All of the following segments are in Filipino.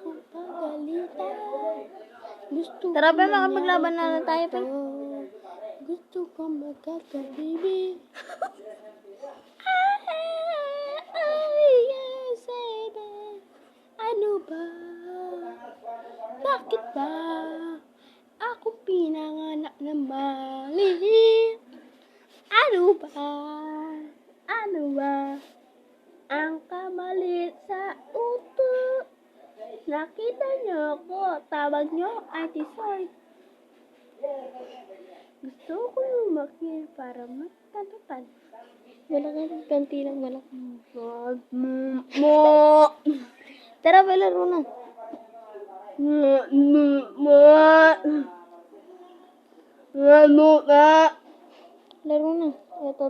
akong pagalitan. Gusto Tara ko ba, makapaglaban na lang tayo, Peng? Gusto ko magkakabibi. Ano ba? Bakit ba? Ako pinanganak na maliit. Ano ba? Ano ba? Ang kamalit sa uto. Nakita niyo ko, tawag niyo ay Tisoy. Gusto ko lumaki para magtanutan. Wala kang kanti lang malaki. Tara ba, laro na. Laro na. Ito.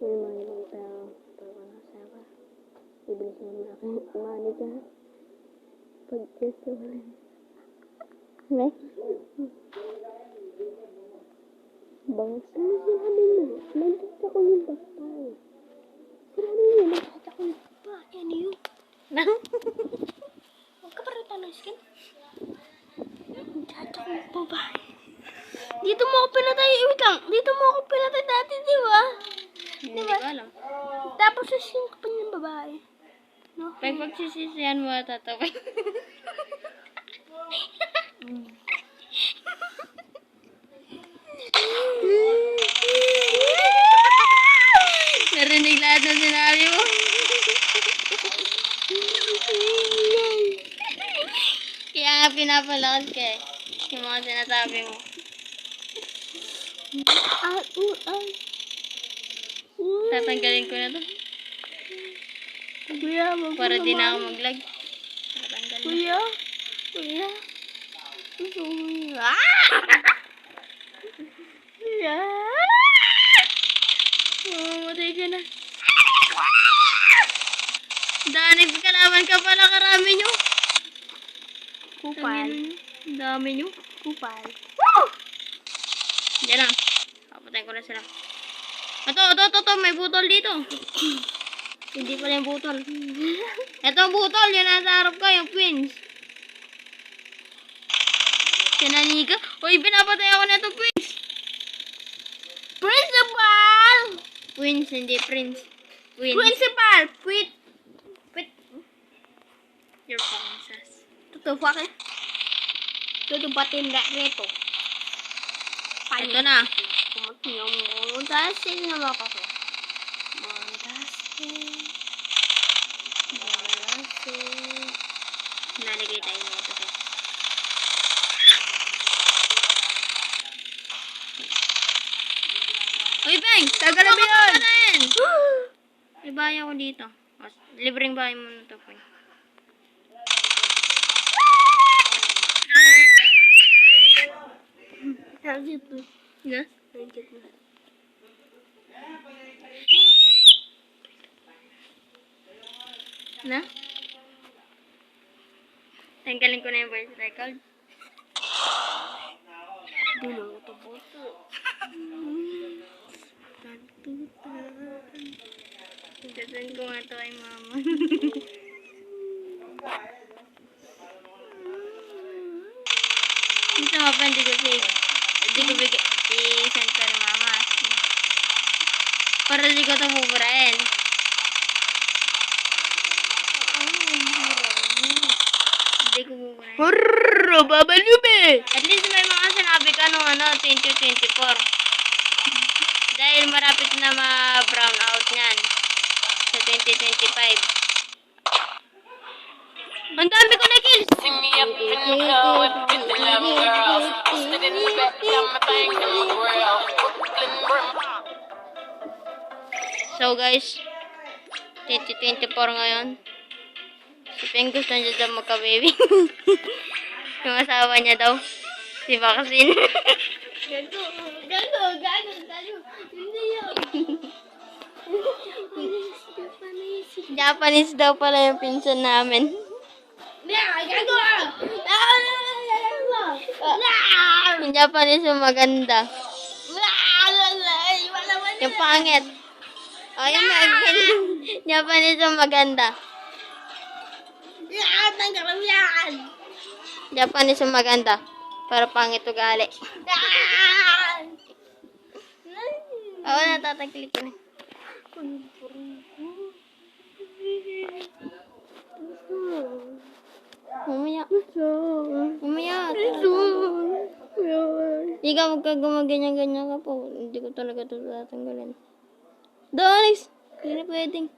May mga ibang tao. Tawa na sawa. Ibilis naman ako. Umani ka. Pag-guess ko ulit. May? Bangas ka na sinabi mo. Nandito ako yung babae. Sinabi mo, nandito ako yung babae. Ano yun? Huwag ka parang tanong skin. Nandito ako yung babae. Dito mo ako pinatay. Wait lang. Dito mo ako pinatay dati, di ba? Hindi ko alam. Tapos sasing ka pa niyang babae. No? Pag pagsisisihan mo, tatawag. Narinig lahat ng sinabi mo. Kaya nga pinapalakas ka eh. Yung mga sinasabi mo. Tatanggalin ko na to. Kuya, wag Para mo di na ako naman. mag-lag. Tatanggalin. Kuya. Kuya. Kuya. Kuya. Mamamatay ka na. Dami kalaban ka pala, karami nyo. Kupal. Ang dami nyo. Kupal. Diyan na. Papatayin ko na sila. Ito. May butol dito. Hindi pala yung butol. Ito ang butol. Yun nasa harap ko. Yung Queens. Sinanika. Uy, pinapatay ako na ito, Queens. Principal! Queens, hindi Prince. Queens. Principal! Quit! Your princess. Tutupakin. Tutupatin na reto. Ito na. Kumatiyong mo. Dasin na makako. Dasin. Naligay tayo na ito. Uy, Beng! Tagal na yun! May bahay ako dito. Libreng bahay mo na ito, Beng. Target mo. Na? Target mo. Na? Tanggalin ko na yung voice record. Dulo ito boto. Sasend ko nga ito kay mama. Ito nga pa, hindi ko save. Hindi ko bigay. I-send ko kay mama. Para di ko ito buburain. Hindi ko buburain. Hurro! Babalube! At least may mga sinabi ka nung 2024. Dahil marapit na ma-brown out niyan sa 2025. Ang dami ko na kills! See me up in the club with 50 level girls. Posted in the back, got my thing in the world. Brooklyn brim. So guys, 2024 ngayon. Si Peng gusto niya daw magka-baby. Yung asawa niya daw. Si Vaccine. Gago. Hindi yun. Japanese daw pala yung pinsan namin. Yung Japanese yung maganda. Yung pangit. O, yung Japanese yung maganda. Japanese yung maganda. Para pangit ugali. Oo, natatagli ko na. Mamaya. Mamaya. Hindi ka magkagumaganyan-ganyan ka po. Hindi ko talaga ito tatanggalin. Doris! Hindi na pwedeng.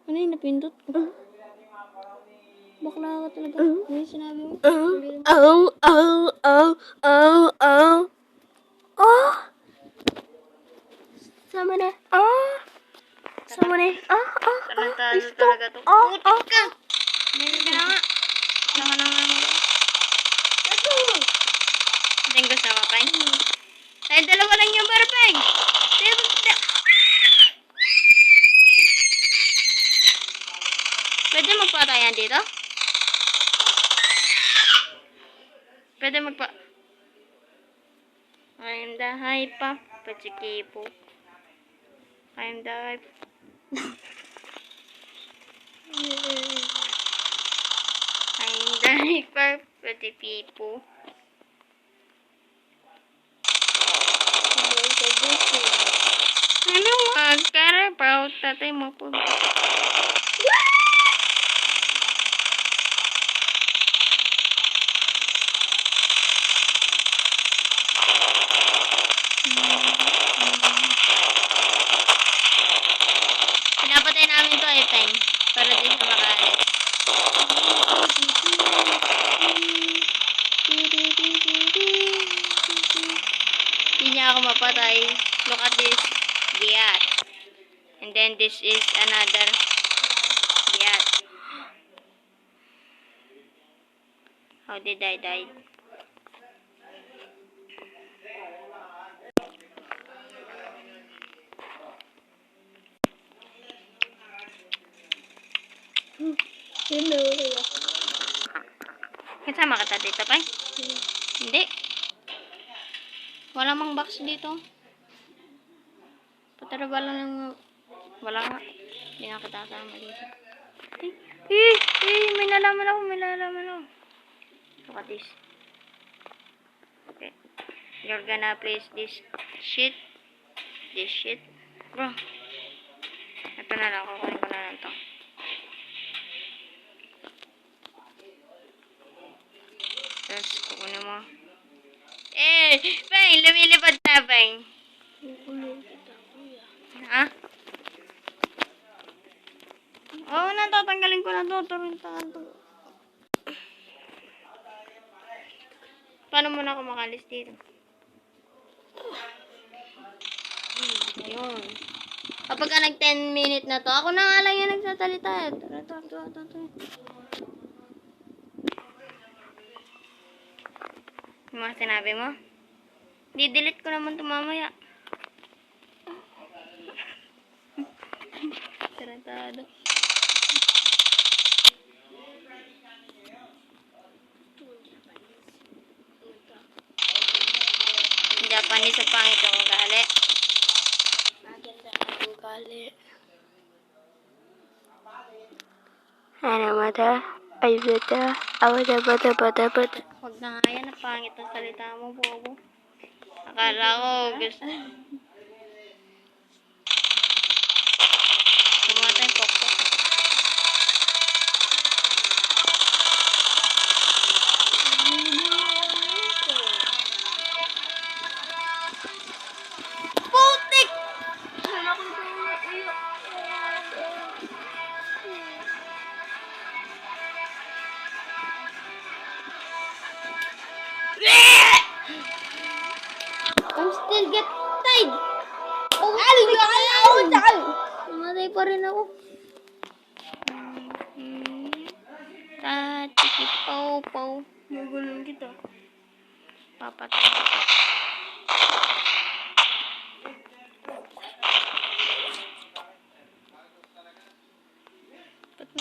Ano yung napindot ko? Bakla ka talaga. Ano yung sinabi mo? Sama na. Sama na. Tarantado talaga to. Putik ka! Meron ka na nga. Sama na nga mo. Hindi ko sama pa. Tayo dalawa lang yung barpeg. Pwede magpatayan dito? Pwede magpa... I'm the hype pa. Pachikipo. I'm the hype. I'm the hyper. Pachikipo. Ano magkarabaw? Tatay mo po. Pinapatay namin to time para di siya makalit. Hindi niya ako mapatay. Look at this. Giat. And then this is another Giat. How did I die? Hello. Kasama kita dito, Pai? Hindi. Wala mang box dito. Pataraba lang. Wala nga. Hindi nga kita kasama dito. May nalaman ako. Look at this. Okay. You're gonna place this shit. Bro. Ito na lang. Kukunin ko na lang to. Tapos, kukunin mo. Bang! Lumilipad na, Bang. Ha? Oo, natatanggalin ko na to. Tarantahan to. Paano mo na ako makalis dito? Yun. Kapag ka nag 10 minute na to, ako na nga lang yung nagsasalita. Yung mga sinabi mo? Di-delete ko naman ito mamaya. Tarantado. Japanese sa pangit ang ugali. Maganda ang ugali. Ano mata? Ay bata. Bata. Huwag na nga yan. Ang pangit ang salita mo, bobo. Akala ko gusto. Gumawa tayong pokpok. Putik! I'm still get tied. Namatay pa rin ako. Tatiki pow. Magulong kita. Papatay kita.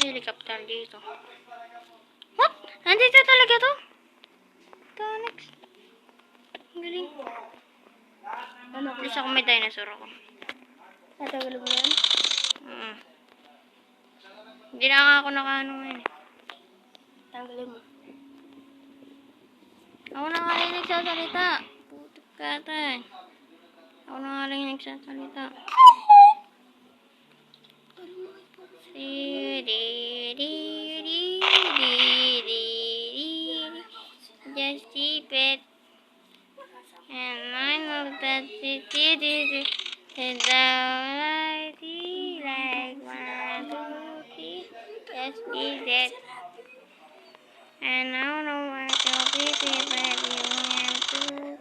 helicopter dito. What? Nandito talaga to? Ito, next. Ang galing. Ano ko? Please ako may dinosaur ako. Tatagalog mo yan? Hindi na nga ako nakaano ngayon. Tanggalin mo. Ako na nga rin nagsasalita. Putik ka tayo. Ako na nga rin nagsasalita. Just keep it. And I know that it and I feel like 1, 2, 3. Just keep it. And I don't know what to be, but you have to.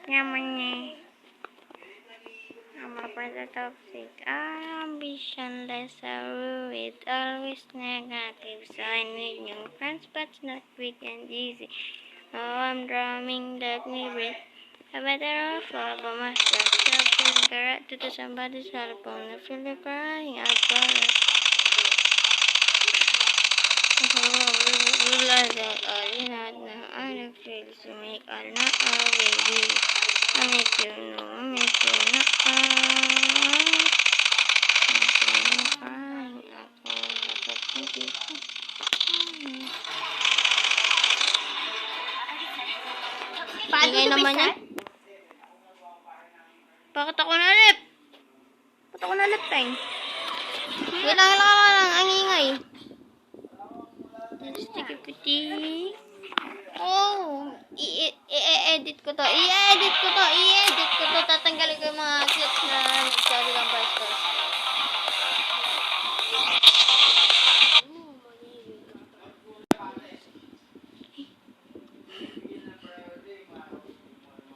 Yaman I'm a brother toxic, ambitionless, with always negative sign with young friends, but not quick and easy. Oh, I'm drumming, let me breathe. I better off all by myself, self-regret to somebody's cell phone. I feel like crying out for it. Realize that all you not know, I don't feel to make all not all baby. I make you know, I make you not crying out for it. Ingay naman yan. Bakit ako nalip? Bakit ako nalip time? Kailangan lang ang ingay. Sticky puti. Oh, i-edit ko to. I-edit ko to. Tatanggalin ko yung mga clips na nagsabi ng bastos.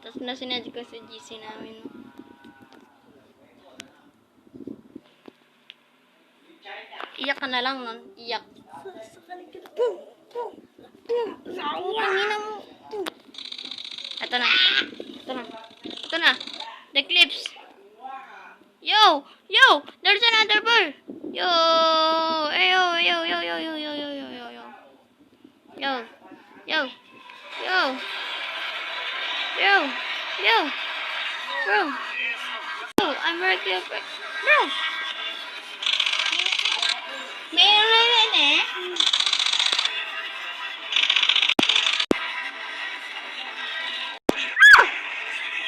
Tapos na sinadya ko sa GC namin. No? Iyak ka na lang nun. Iyak. Tangina mo. Ito na. The clips. Yo. There's another bird. Yo. Bro. I'm very good. Bro. Meron eh.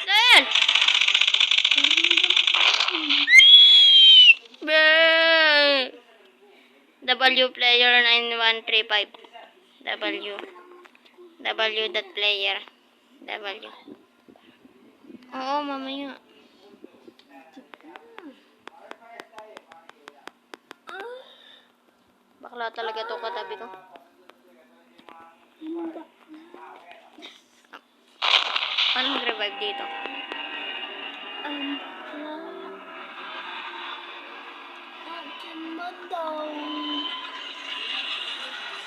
Dahil. W player 9135. W that player. W. Oo, mamaya. Bakla talaga to katabi ko. Paano mag-revive dito?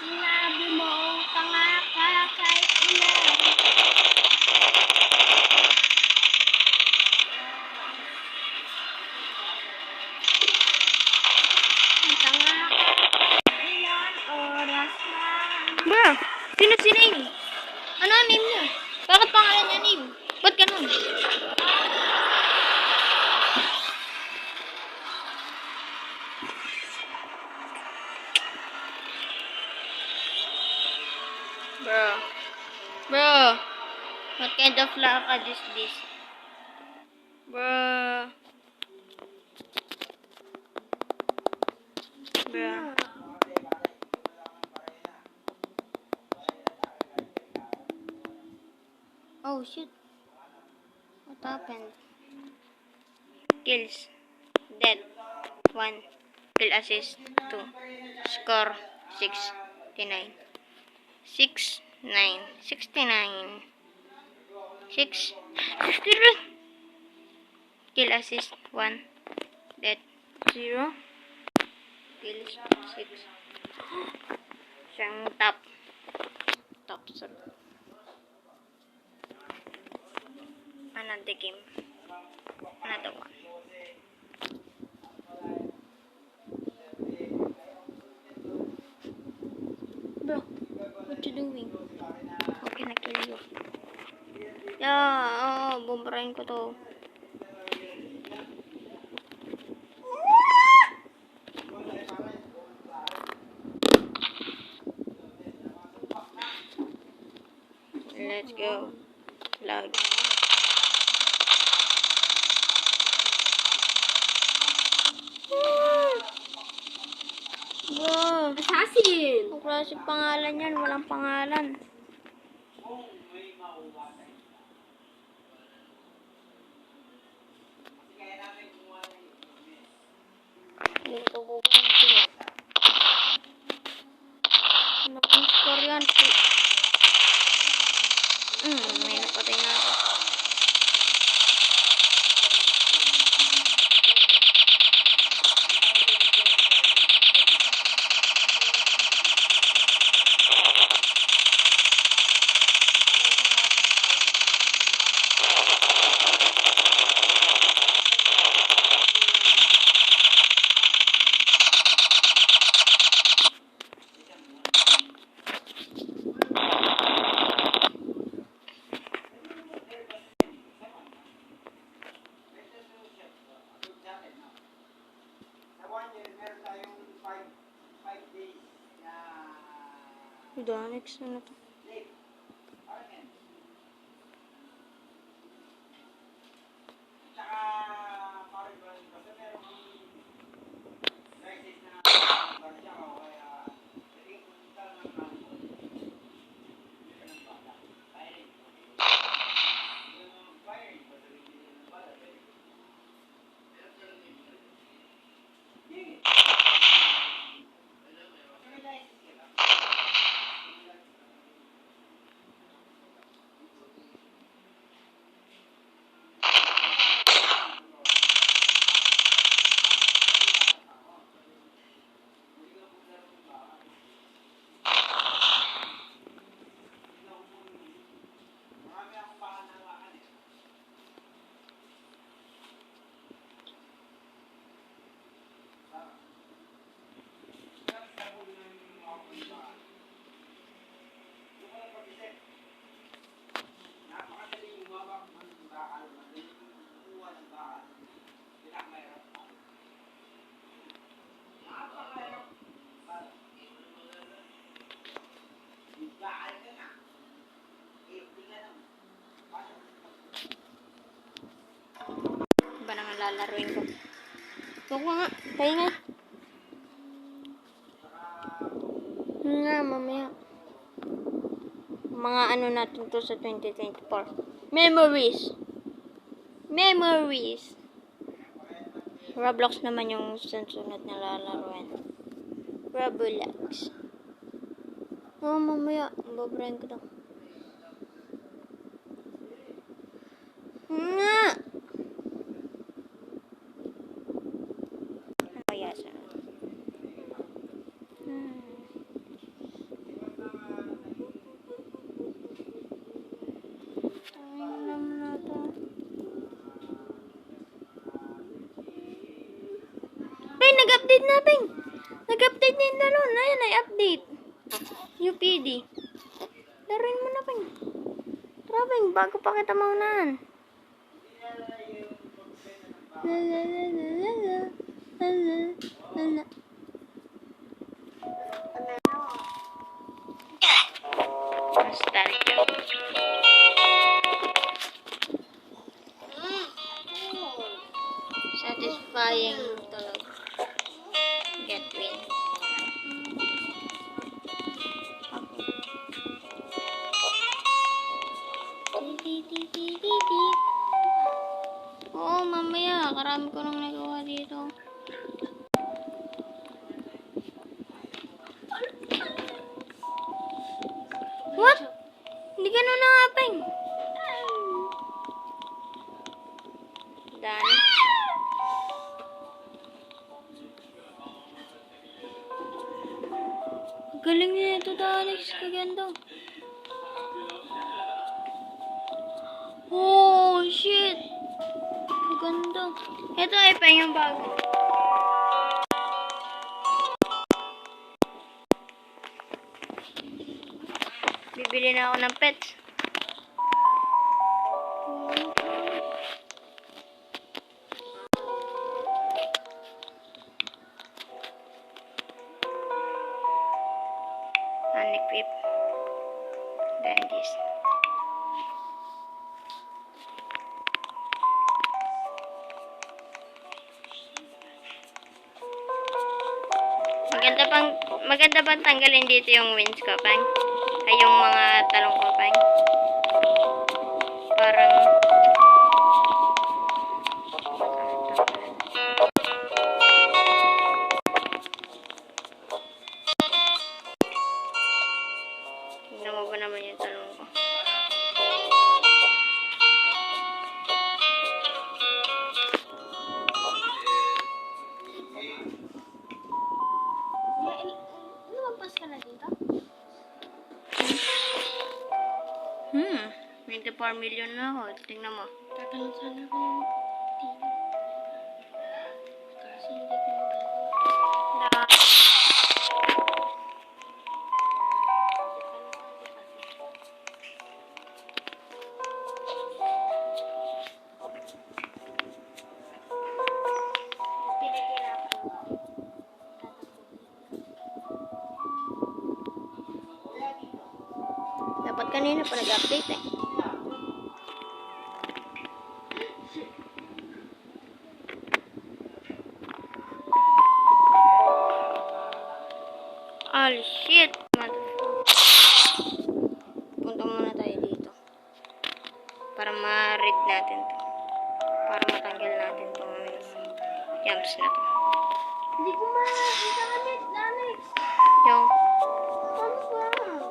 Sinabi mo, tanga ka kahit ilan. Tanga ka ilan oras lang. Bro, sino si name? Ano ang name niya? Bakit pangalan niya name? Ba't ganun? Bro, what kind of lakad is this? Bro. Oh shit. What happened? Kills. Dead. 1. Kill assist. 2. Score. 69. 69. 6. 63. Kill assist. 1. Dead. 0. Kills. 6. Siyang top. Sorry. Another game. Another one. you doing? Okay, na-kill you. Yeah, bumbarahin ko to. Let's go. Lag. Wow. Assassin! Ang klase pangalan yan. Walang pangalan. Dito ko ganito. Ano pang score yan? May napatay na ako. Next na to. Ba naman lalaruin ko? Huwag mo nga. Tayo nga. Nga, mamaya. Mga ano natin to sa 2024. Memories. Memories. Roblox naman yung sunod na lalaruin. Roblox. Oh, mamaya. Babrahin ko daw. Nga! Kaya siya. Nag-update na, Peng. Nag-update na yung laro. Ayan, ay-update. UPD. Laruin mo na, Peng. Tara, Peng, bago pa kita maunahan. Nostalgia. Satisfying talaga. Get win. Oo, mamaya. Karami ko nang nagawa dito. What? Hindi ganun na nga, Peng. Dani. Galing niya ito, Alex. Kaganda. Oh, shit. Kaganda. Ito ay Peng yung bago. bibili na ako ng pets. Unequip. Dentist. Maganda bang tanggalin dito yung wings ko, Pang? Ay, yung mga talong ko, Pang? Parang tingnan mo ba naman yung talong ko? Lumagpas ka na dito? 24 million na ako. Tingnan mo. Tatanong sana ako ng tino. Kasi hindi ko magagawa. Dapat kanina pa nag-update eh. Holy shit, motherfucker. Punta muna tayo dito. Para ma-read natin to. Para matanggal natin tong jumps na to. Hindi ko ma-internet, Alex. Yung, Ano ba?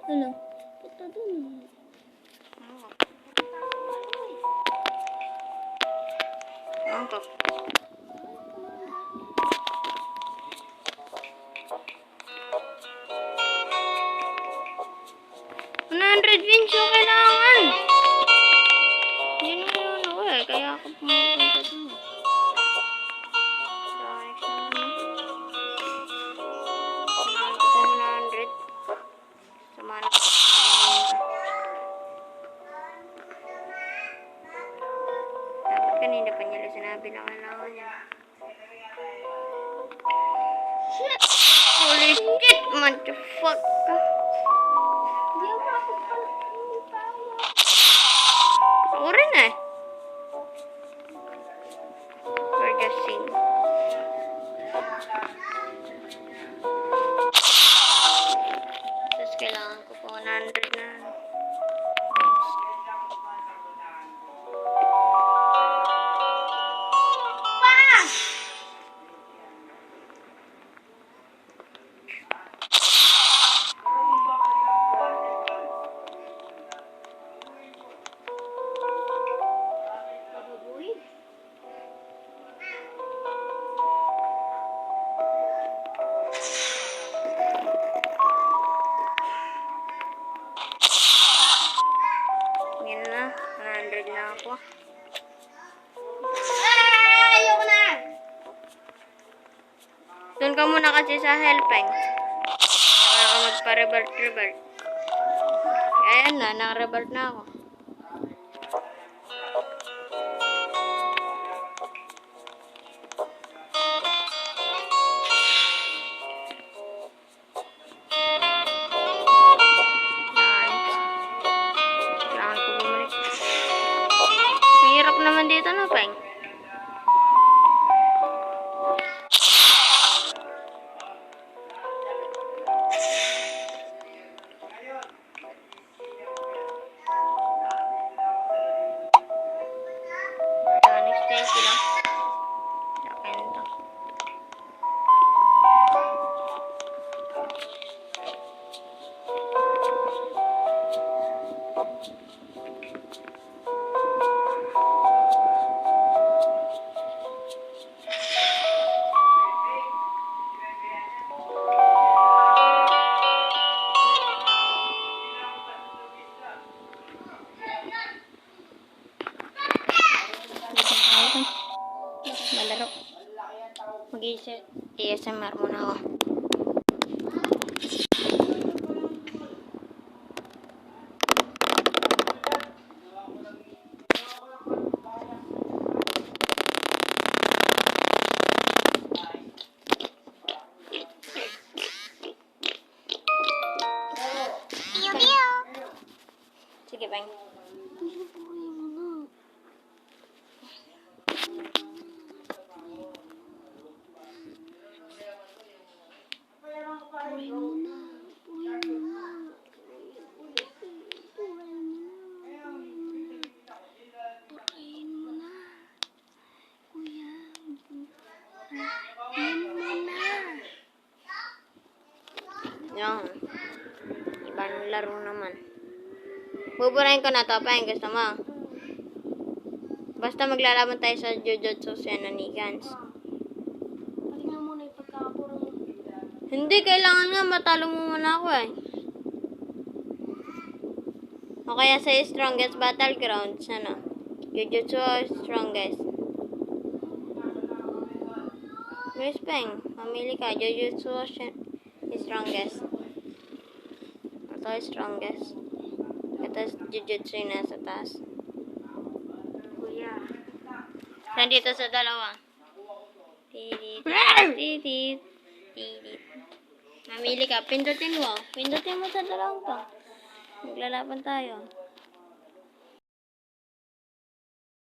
Ano? Punta dun. ano to? 100 wins yung kailangan. Yun yung ano eh. Kaya ako pumunta doon. Samahan ko pa 100. Samahan ko. Dapat kanina pa nila sinabi na kailangan niya. Shit! Holy shit, motherfucker. Hindi ako makapagpala. Hindi tayo. Ako rin eh. We're just seeing. Tapos kailangan ko pa 100 na. Yan na. 100 na ako. Ayoko na! Doon ka muna kasi sa helping. Saka ka magpa-revert. Ayan na, naka-revert na ako. Kailangan ko bumalik. Mahirap naman dito na, Peng. Next day sila. Akin to. Malaro. Mag-ASMR muna ako. Yung, ibang laro naman. Buburahin ko na to, pa yung gusto mo. Basta maglalaban tayo sa Jujutsu Shenanigans. Patingnan muna yung pagkakapuro mo. Hindi, kailangan nga matalo mo muna ako eh. O kaya sa Strongest Battlegrounds, ano? Jujutsu Strongest. Miss Peng, mamili ka. Jujutsu Strongest. Ito Strongest. Ito Jujutsu yung nasa taas. Kuya. Nandito sa dalawa. Tidit. Tidit. Tidit. Mamili ka. Pindutin mo. Pindutin mo sa dalawang to. Maglalaban tayo.